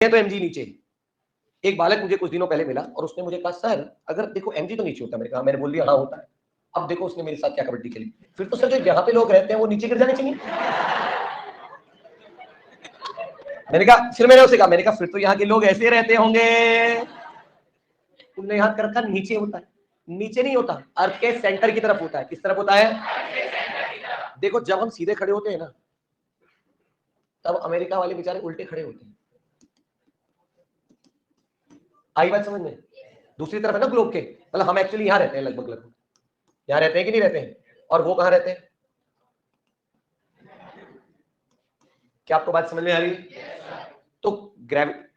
तो mg नीचे। एक बालक मुझे कुछ दिनों पहले मिला और उसने मुझे कहा सर अगर देखो mg तो नीचे होता है। मैंने कहा, मैंने बोल दिया हाँ होता है। अब देखो उसने मेरे साथ क्या कबड्डी खेली। फिर तो सर जो यहाँ पे लोग रहते हैं वो नीचे गिर जाने चाहिए। मैंने कहा मैंने कहा फिर तो यहाँ के लोग ऐसे रहते होंगे। तुमने यहाँ कर रखा नीचे होता है। नीचे नहीं होता, अर्थ के सेंटर की तरफ होता है। किस तरफ होता है? देखो जब हम सीधे खड़े होते हैं ना तब अमेरिका वाले बेचारे उल्टे खड़े होते हैं। आई बात समझ में? दूसरी तरफ है ना ग्लोब के, मतलब हम एक्चुअली यहाँ रहते हैं, लगभग यहाँ रहते हैं कि नहीं रहते हैं? और वो कहाँ रहते हैं? क्या आपको बात समझ में आ रही है? तो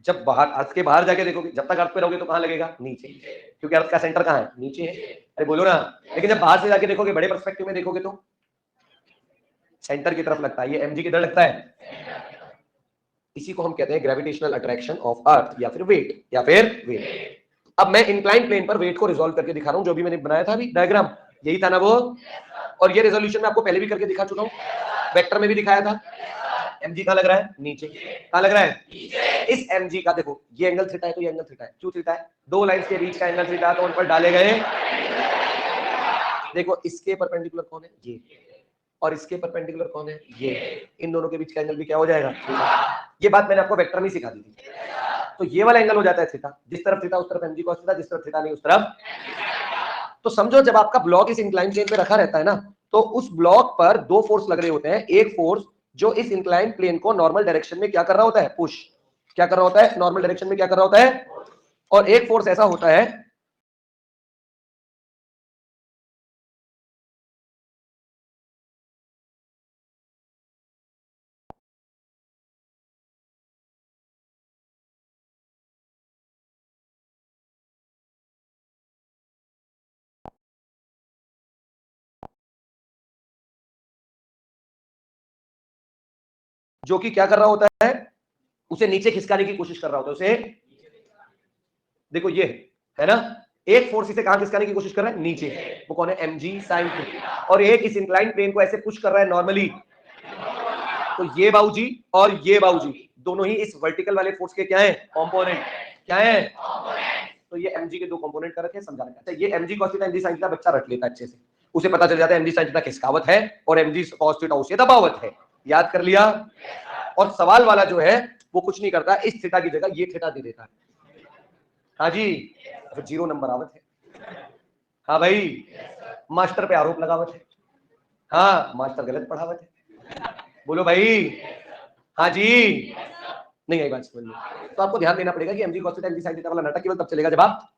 जब बाहर अर्थ के बाहर जाके देखोगे, जब तक अर्थ पे रहोगे तो कहाँ लगेगा? नीचे, क्योंकि अर्थ का सेंटर कहाँ है? नीचे है। अरे बोलो ना। लेकिन जब बाहर से जाके देखोगे, बड़े पर्सपेक्टिव में देखोगे तो सेंटर की तरफ लगता है। ये mg किधर लगता है? इसी को हम कहते हैं ग्रेविटेशनल अट्रैक्शन ऑफ अर्थ, या फिर वेट। अब मैं इंक्लाइन प्लेन पर वेट को रिजॉल्व करके दिखा रहा हूं, जो भी मैंने बनाया था अभी डायग्राम, यही था ना वो। और ये रेजोल्यूशन में आपको पहले भी करके दिखा चुका हूं, वेक्टर में भी दिखाया था। mg कहां लग रहा है? नीचे। कहां लग रहा है? नीचे। इस mg का देखो, ये एंगल थीटा है तो ये एंगल थीटा है। क्यों थीटा है? दो लाइंस के बीच का एंगल थीटा, तो उन पर डाले गए। देखो इसके परपेंडिकुलर कौन है? ये। और इसके परपेंडिकुलर कौन है? ये। इन दोनों के बीच का एंगल भी क्या हो जाएगा? ये बात मैंने आपको वेक्टर में सिखा दी थी। तो ये वाला एंगल हो जाता है थीटा। जिस तरफ थीटा उस तरफ mg cos थीटा, जिस तरफ थीटा नहीं उस तरफ। तो समझो जब आपका ब्लॉक इस इंक्लाइन प्लेन पे रखा रहता है ना, तो उस ब्लॉक पर दो फोर्स लग रहे होते हैं। एक फोर्स जो इस इंक्लाइन प्लेन को नॉर्मल डायरेक्शन में क्या कर रहा होता है? पुश। क्या कर रहा होता है? नॉर्मल डायरेक्शन में क्या कर रहा होता है? और एक फोर्स ऐसा होता है जो कि क्या कर रहा होता है? उसे नीचे खिसकाने की कोशिश कर रहा होता है। उसे देखो ये है ना, एक फोर्स इसे कहां खिसकाने की कोशिश कर रहा है? नीचे। वो कौन है? mg sin theta. और एक इस इंक्लाइन प्लेन को ऐसे पुश कर रहा है नॉर्मली। तो ये बाबूजी और ये बाबूजी दोनों ही इस वर्टिकल वाले फोर्स के क्या है? कंपोनेंट। क्या है? तो ये mg के दो कंपोनेंट कर रखे हैं, समझाने का। ये mg cos theta mg sin theta बच्चा रट लेता है अच्छे से, उसे पता चल जाता है mg sin थीटा खिसकावत है और mg cos थीटा उसे दबावत है। याद कर लिया? और सवाल वाला जो है वो कुछ नहीं करता, इस थीटा की जगह ये थीटा दे देता है। हाँ जी, तो 0 नंबर आवत है। हाँ भाई, मास्टर पे आरोप लगावत है। हाँ, मास्टर गलत पढ़ावत है। बोलो भाई। हाँ जी, नहीं आई बात समझ में? तो आपको ध्यान देना पड़ेगा कि mg cos theta mg sin theta वाला नाटक केवल तब चलेगा जब आप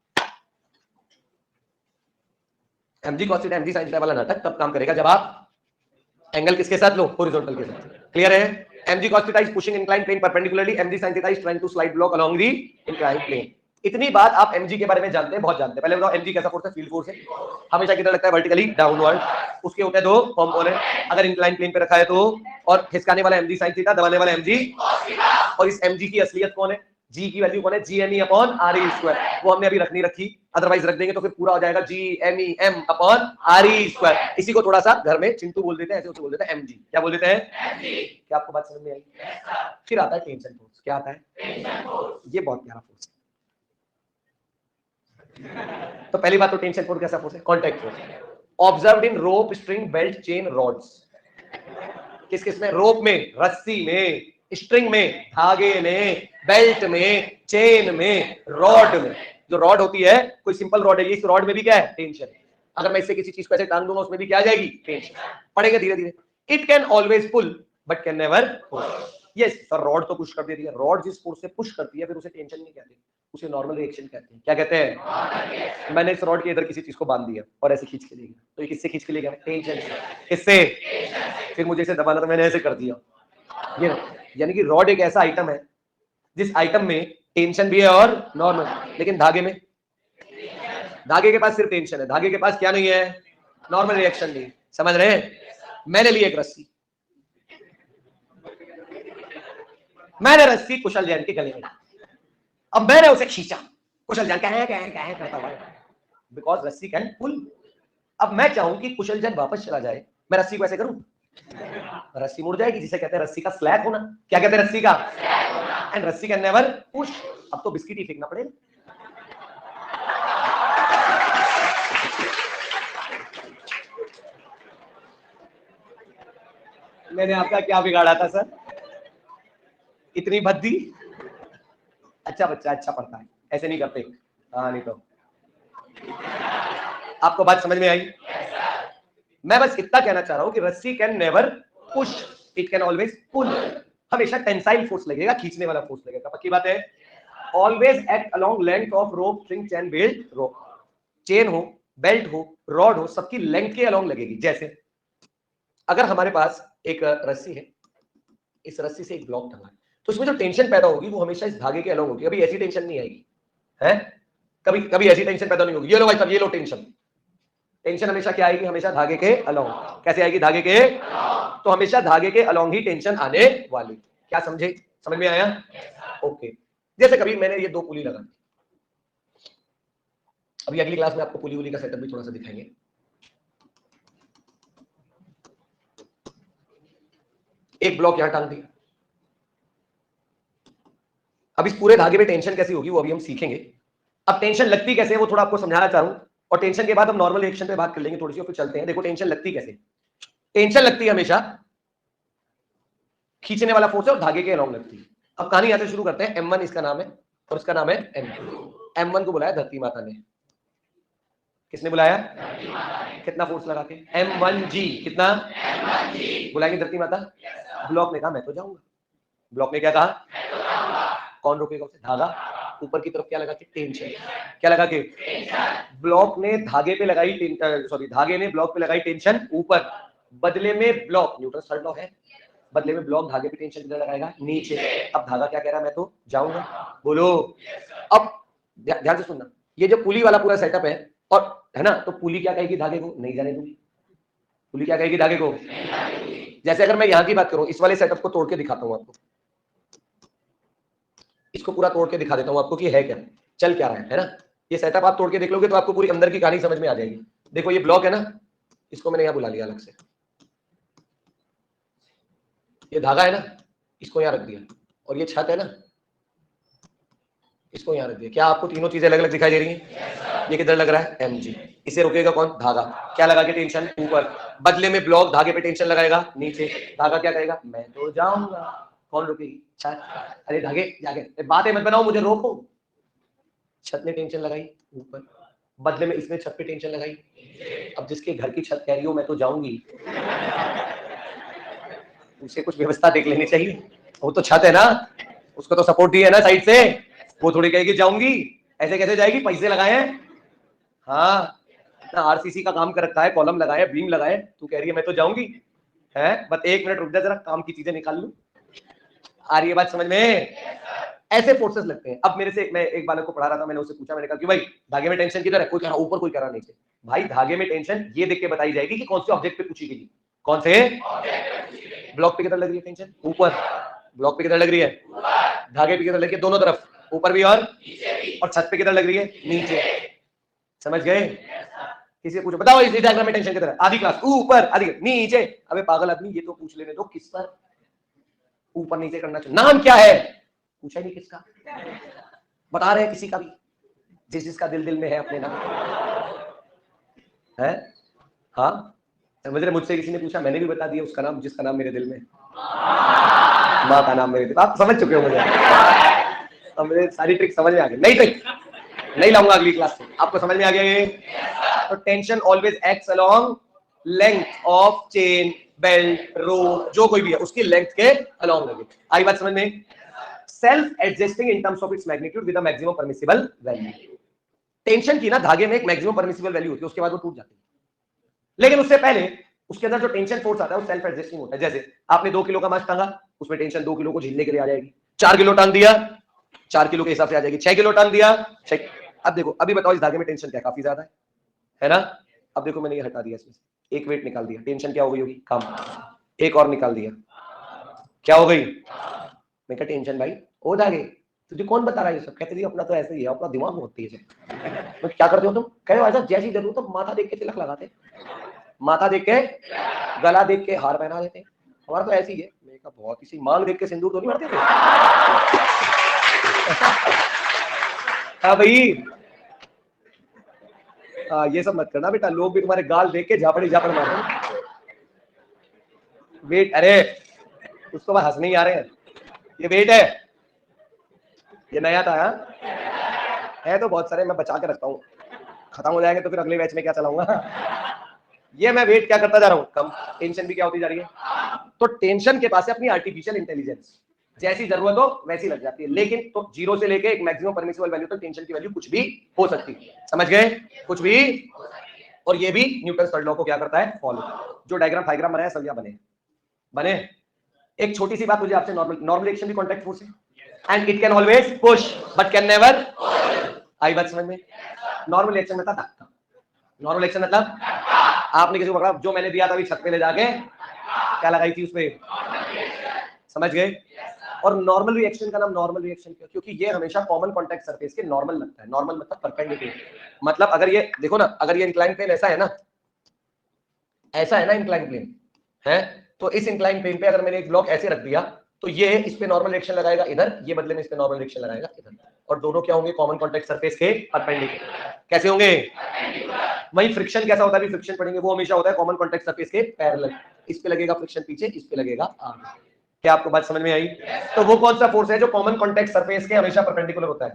mg cos theta mg sin theta वाला नाटक तब काम करेगा जब आप एंगल किसके साथ लो? हॉरिजॉन्टल के साथ। क्लियर है? mg cos theta is pushing inclined plane perpendicularly, mg sin theta is trying to slide block along the inclined plane. इतनी बात आप mg के बारे में जानते हैं, बहुत जानते हैं। पहले बताओ mg कैसा फोर्स है? फील्ड फोर्स है, हमेशा किधर लगता है? Vertically downward. उसके होते हैं दो कंपोनेंट, अगर इंक्लाइन प्लेन पे रखा है तो, और खिसकाने वाला mg sin थीटा, दबाने वाला mg cos थीटा। और इस mg की असलियत कौन है? g की वैल्यू कौन है? gme upon re square. वो हमने अभी रख नहीं रखी, अदरवाइज रख देंगे तो फिर पूरा हो जाएगा gmem अपॉन re स्क्वायर। इसी को थोड़ा सा घर में चिंटू बोल देते हैं, ऐसे उसे बोल देते हैं mg। क्या बोल देते हैं? mg। क्या आपको बात समझ में आई? फिर आता है टेंशन फोर्स। क्या आता है? Tension force. ये बहुत प्यारा फोर्स है। तो पहली बात तो टेंशन फोर्स कैसा फोर्स है? Contact force. Observed in rope, string, belt, chain, rods. किस किस में? रोप में, रस्सी में, स्ट्रिंग में, धागे में, बेल्ट में, चेन में, रॉड में। जो रॉड होती है, कोई सिंपल रॉड है, इस रॉड में भी क्या है? टेंशन। अगर मैं इससे किसी चीज को ऐसे टांग दूंगा, उसमें भी क्या आ जाएगी? टेंशन। पढ़ेंगे धीरे धीरे। It can always pull but can never push. Yes sir, rod तो पुश कर देती है। रॉड जिस फोर्स से पुश करती है फिर उसे टेंशन नहीं कहते, उसे नॉर्मल रिएक्शन कहते हैं। क्या कहते हैं? मैंने इस रॉड के इधर किसी चीज को बांध दिया और ऐसे खींच के ले गया, तो ये किससे खींच के ले गया? टेंशन से। किससे? फिर मुझे इसे दबाना था, मैंने ऐसे कर दिया। ये यानी कि रॉड एक ऐसा आइटम है जिस आइटम में टेंशन भी है और नॉर्मल। लेकिन धागे में, धागे के पास सिर्फ टेंशन है, धागे के पास क्या नहीं है? नॉर्मल रिएक्शन नहीं। समझ रहे हैं? मैंने ली एक रस्सी, मैंने रस्सी कुशल जैन के गले में, अब मैंने उसे खींचा, कुशल जैन कहे करता हुआ, बिकॉज रस्सी कैन पुल। अब मैं चाहूं कि कुशल जैन वापस चला जाए, मैं रस्सी को ऐसे करूं, रस्सी मुड़ जाएगी, जिसे कहते हैं रस्सी का स्लैक होना। क्या कहते हैं? रस्सी का। एंड रस्सी कैन नेवर पुश। अब तो बिस्किट ही फेंकना पड़ेगा। मैंने आपका क्या बिगाड़ा था सर? इतनी भद्दी। अच्छा बच्चा, अच्छा पढ़ता है, ऐसे नहीं करते। हाँ नहीं तो। आपको बात समझ में आई? मैं बस इतना कहना चाह रहा हूं कि रस्सी can never push, it can always pull. हमेशा टेंसाइल फोर्स लगेगा, खींचने वाला फोर्स लगेगा। पक्की बात है? Always act along length of rope, string, chain, belt, rope. Chain हो, बेल्ट हो, रॉड हो, सबकी लेंथ के अलोंग लगेगी। जैसे अगर हमारे पास एक रस्सी है, इस रस्सी से एक ब्लॉक टंगा है, तो इसमें जो टेंशन पैदा होगी वो हमेशा इस धागे के अलोंग होगी। अभी ऐसी टेंशन नहीं आएगी है, कभी कभी ऐसी टेंशन पैदा नहीं होगी। ये लो भाई साहब, ये लो टेंशन। टेंशन हमेशा क्या आएगी? हमेशा धागे के अलोंग। कैसे आएगी? धागे के। तो हमेशा धागे के अलोंग ही टेंशन आने वाली। क्या समझे? समझ में आया? ओके। जैसे कभी मैंने ये दो पुली लगा दी। अभी अगली क्लास में आपको पुली वुली का सेटअप भी थोड़ा सा दिखाएंगे। एक ब्लॉक यहां टांग दिया। अब इस पूरे धागे में टेंशन कैसी होगी वो अभी हम सीखेंगे। अब टेंशन लगती कैसे है वो थोड़ा आपको समझाना चाहूं, और टेंशन के बाद हम नॉर्मल रिएक्शन पे बात कर लेंगे थोड़ी सी, और फिर चलते हैं। देखो टेंशन लगती कैसे? टेंशन लगती है हमेशा खींचने वाला फोर्स है और धागे के अलोंग लगती है। अब कहानी यहां से शुरू करते हैं। M1 इसका नाम है और इसका नाम है M2। M1 को बुलाया धरती माता ने। किसने बुलाया? कितना फोर्स लगा के? M1G। कितना? M1G। बुलाएंगे धरती माता। ब्लॉक ने कहा मैं तो जाऊंगा। ब्लॉक ने क्या कहा? कौन रोकेगा उसे? धागा। ऊपर की तरफ क्या लगा के? टेंशन। क्या लगा के? ब्लॉक ने धागे पे लगाई, सॉरी धागे ने ब्लॉक पे लगाई टेंशन ऊपर। बदले में ब्लॉक, न्यूटन थर्ड लॉ है, बदले में ब्लॉक धागे पे टेंशन किधर लगाएगा? नीचे। अब धागा क्या कह रहा है? मैं तो जाऊंगा। बोलो। अब ध्यान से सुनना, ये जो पुली वाला पूरा सेटअप है, और है ना, तो पुली क्या कहेगी धागे को? नहीं जाने दूंगी। पुली क्या कहेगी धागे को? जैसे अगर मैं यहां की बात करूं, इस वाले सेटअप को तोड़ के दिखाता हूं आपको। इसको पूरा तोड़ के दिखा देता हूं आपको कि है क्या, चल क्या रहा है ना। ये सेटअप आप तोड़ के देख लोगे तो आपको पूरी अंदर की कहानी समझ में आ जाएगी। देखो ये ब्लॉक है ना, इसको मैंने यहां बुला लिया अलग से। ये धागा है ना, इसको यहां रख दिया, और ये छत है ना, इसको यहां रख दिया। क्या आपको तीनों चीजें अलग अलग दिखाई दे रही हैं? ये किधर लग रहा है? MG। इसे रोकेगा कौन? धागा। क्या लगा के? टेंशन ऊपर। बदले में ब्लॉक धागे पे टेंशन लगाएगा नीचे। धागा क्या कहेगा? मैं तो जाऊंगा। कौन रोकेगी? छत। अरे धागे जाके बातें मत बनाओ, मुझे रोको। छत ने टेंशन लगाई ऊपर, बदले में इसने छत पे टेंशन लगाई। अब जिसके घर की छत कह रही हो मैं तो जाऊंगी, उसे कुछ व्यवस्था देख लेनी चाहिए। वो तो छत है ना, उसको तो सपोर्ट दी है ना साइड से। वो थोड़ी कहेगी जाऊंगी। ऐसे कैसे जाएगी? पैसे लगाए हैं। हाँ, इतना RCC का काम कर रखा है, कॉलम लगाए, बीम लगाए, तू कह रही है मैं तो जाऊंगी है? बस एक मिनट रुक जा जरा, काम की चीजें निकाल लूं। आ रही है बात समझ में? ऐसे फोर्सेस लगते हैं। अब मेरे से मैं एक बालक को पढ़ा रहा था, मैंने उससे पूछा, मैंने कहा कि भाई धागे में टेंशन किधर है? कोई कह रहा ऊपर, कोई कह रहा नीचे। भाई धागे में टेंशन ये देख के बताई जाएगी कि कौन से ऑब्जेक्ट पे पूछी गई। कौन से? ब्लॉक पे किधर लग रही है टेंशन? ऊपर। ब्लॉक पे किधर लग रही है? धागे पे किधर लग रही है? दोनों तरफ, ऊपर भी और छत पे किधर लग रही है? नीचे। समझ गए? किसी से पूछो बताओ इस डायग्राम में टेंशन किधर है? आधी क्लास ऊपर, आधी नीचे। अबे पागल आदमी, ये तो पूछ लेने दो किस पर ऊपर नीचे करना चाहिए। नाम क्या है? पूछा ही नहीं किसका। बता रहे हैं किसी का भी, जिस जिसका दिल दिल में है अपने नाम है। हाँ समझ रहे? मुझसे किसी ने पूछा, मैंने भी बता दिया उसका नाम, जिसका नाम मेरे दिल में। माँ का नाम मेरे दिल। आप समझ चुके हो मुझे, अब मुझे सारी ट्रिक समझ में आ गई। नई ट्रिक नहीं लाऊंगा अगली क्लास से, आपको समझ में आ गया ये? तो tension always acts along length of chain, belt, rope, जो कोई भी है उसकी लेंथ के अलोंग लगे। आई बात समझ में? Self adjusting in terms of its magnitude with the maximum permissible value. Tension की ना धागे में एक मैक्सिमम परमिसिबल वैल्यू होती है, उसके बाद वो टूट जाती है। लेकिन उससे पहले उसके अंदर जो टेंशन फोर्स आता है वो सेल्फ एडजस्टिंग होता है। जैसे आपने 2 किलो का मास टांगा, उसमें टेंशन 2 किलो को झेलने के लिए आ जाएगी। 4 किलो टांग दिया, 4 किलो के हिसाब से आ जाएगी। 6 किलो टांग दिया, 6। अब देखो, अभी बताओ इस धागे में टेंशन क्या? काफी ज्यादा है ना? अब देखो मैंने ये हटा दिया, इसमें से एक वेट निकाल दिया, टेंशन क्या हो गई होगी? कम। एक और निकाल दिया, क्या हो गई? मैं क्या टेंशन भाई हो धागे, तुझे कौन बता रहा है ये सब? कहते अपना तो ऐसे ही है, अपना दिमाग बहुत तेज है। तो क्या करते हो तुम? कह रहे हो जैसी जरूरत तो माथा देख के तिलक लगाते, माथा देख के, गला देख के हार पहना देते। हमारा तो ऐसी है, कहा बहुत इसी मांग देख के सिंदूर तो नहीं भरते थे। हाँ भाई, ये सब मत करना बेटा, लोग भी तुम्हारे गाल देख के झापड़ी झापड़ मारते। वेट, अरे उसको बस हंसने ही आ रहे हैं। ये वेट है, ये नया था। है तो बहुत सारे, मैं बचा के रखता हूँ, खत्म हो जाएंगे तो फिर अगले बैच में क्या चलाऊंगा। ये मैं वेट क्या करता जा रहा हूँ, कम। टेंशन भी क्या होती जा रही है। तो टेंशन के पास है अपनी आर्टिफिशियल इंटेलिजेंस, जैसी जरूरत हो वैसी लग जाती है। लेकिन तो जीरो से लेके एक मैक्सिमम परमिसिबल वैल्यू तक टेंशन की वैल्यू कुछ भी हो सकती है, समझ गए, कुछ भी। और ये भी न्यूटन थर्ड लॉ को क्या करता है, फॉलो। जो डायग्राम फाइग्राम बनाया सब यहाँ बने। एक छोटी सी बात मुझे आपसे, नॉर्मल रिएक्शन भी कॉन्टैक्ट फोर्स है, and it can always push but can never. आई बात समझ में। नॉर्मल रिएक्शन मतलब धक्का, नॉर्मल रिएक्शन मतलब आपने किसी को पकड़ा, जो मैंने दिया था अभी छत पे ले जाके क्या लगाई थी उस पे, समझ गए। और नॉर्मल रिएक्शन का नाम नॉर्मल रिएक्शन क्यों, क्योंकि ये हमेशा कॉमन कॉन्टैक्ट सरफेस के नॉर्मल लगता है। नॉर्मल मतलब परपेंडिकुलर, मतलब अगर ये देखो ना, अगर ये इंक्लाइन प्लेन ऐसा है ना, ऐसा है ना इंक्लाइन प्लेन है, तो इस इंक्लाइन प्लेन पे अगर मैंने एक ब्लॉक ऐसे रख दिया तो ये इस पे नॉर्मल रिएक्शन लगाएगा इधर, ये बदले में इस पे नॉर्मल रिएक्शन लगाएगा इधर, और दोनों क्या होंगे, कॉमन कॉन्टैक्ट सरफेस के परपेंडिकुलर। कैसे होंगे, वही फ्रिक्शन कैसा होता है, भी फ्रिक्शन पढ़ेंगे, वो हमेशा होता है कॉमन कॉन्टैक्ट सरफेस के पैरेलल। इस पे लगेगा फ्रिक्शन पीछे, इस पे लगेगा आगे। क्या आपको बात समझ में आई। तो वो कौन सा फोर्स है जो कॉमन कॉन्टैक्ट सरफेस के हमेशा परपेंडिकुलर होता है,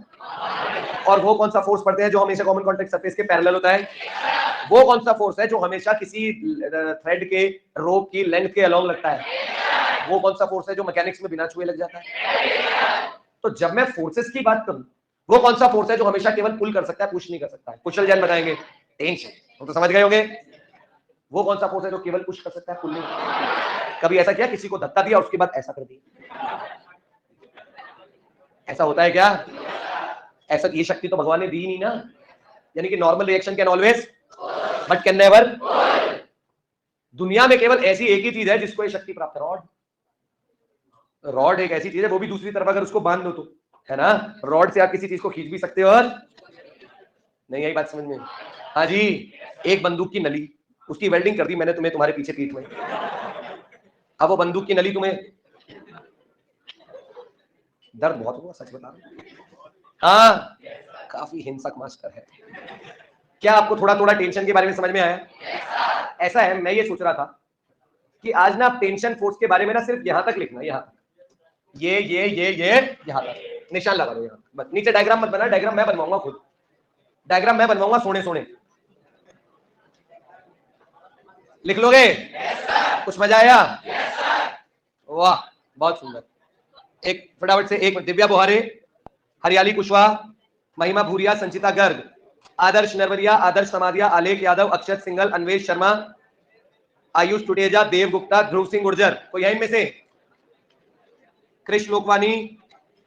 और वो कौन सा फोर्स पढ़ते हैं जो हमेशा कॉमन कॉन्टैक्ट सरफेस के पैरेलल होता है। वो कौन सा फोर्स है जो हमेशा किसी थ्रेड के रोप की लेंथ के अलोंग लगता है। वो कौन सा फोर्स है जो मैकेनिक्स में बिना छुए लग जाता है। तो जब मैं फोर्सेस की बात करूं, वो कौन सा फोर्स है जो हमेशा केवल पुल कर सकता है, पुश नहीं कर सकता है। कुशल जैन बताएंगे, टेंशन, तो समझ गए होंगे। वो कौन सा फोर्स है जो केवल पुश कर सकता है, पुल नहीं। कभी ऐसा किया, किसी को धक्का दिया उसके बाद ऐसा कर दिया, ऐसा होता है क्या। ऐसा, ये शक्ति तो भगवान ने दी नहीं ना। यानी कि normal reaction can always but can never. दुनिया में केवल ऐसी एक ही चीज है जिसको ये शक्ति प्राप्त है, रॉड। रॉड एक ऐसी चीज है, वो भी दूसरी तरफ अगर उसको बांध दो तो, है ना, रॉड से आप किसी चीज को खींच भी सकते हो। और नहीं आई बात समझ में। हाँ जी, एक बंदूक की नली, उसकी वेल्डिंग कर दी मैंने तुम्हें तुम्हारे पीछे पीठ में, अब वो बंदूक की नली तुम्हें, दर्द बहुत हुआ सच बता रहा। हाँ, काफी हिंसक मास्टर है। क्या आपको थोड़ा थोड़ा टेंशन के बारे में समझ में आया। ऐसा है, मैं ये सोच रहा था कि आज ना आप टेंशन फोर्स के बारे में ना सिर्फ यहां तक लिखना, यहां ये यहां तक निशान लगा दो, यहां बस। नीचे डायग्राम मत बना, डायग्राम मैं बनवाऊंगा खुद, डायग्राम मैं बनवाऊंगा सोने सोने। लिख लोगे। कुछ मजा आया। वाह, बहुत सुंदर। एक फटाफट से, एक दिव्या बोहारे, हरियाली कुशवाहा, महिमा भूरिया, संचिता गर्ग, आदर्श नरवरिया, आदर्श समाधिया, आलेख यादव, अक्षत सिंघल, अन्वेश शर्मा, आयुष टुटेजा, देव गुप्ता, ध्रुव सिंह गुर्जर। कोई है इनमें से। कृष्ण लोकवानी,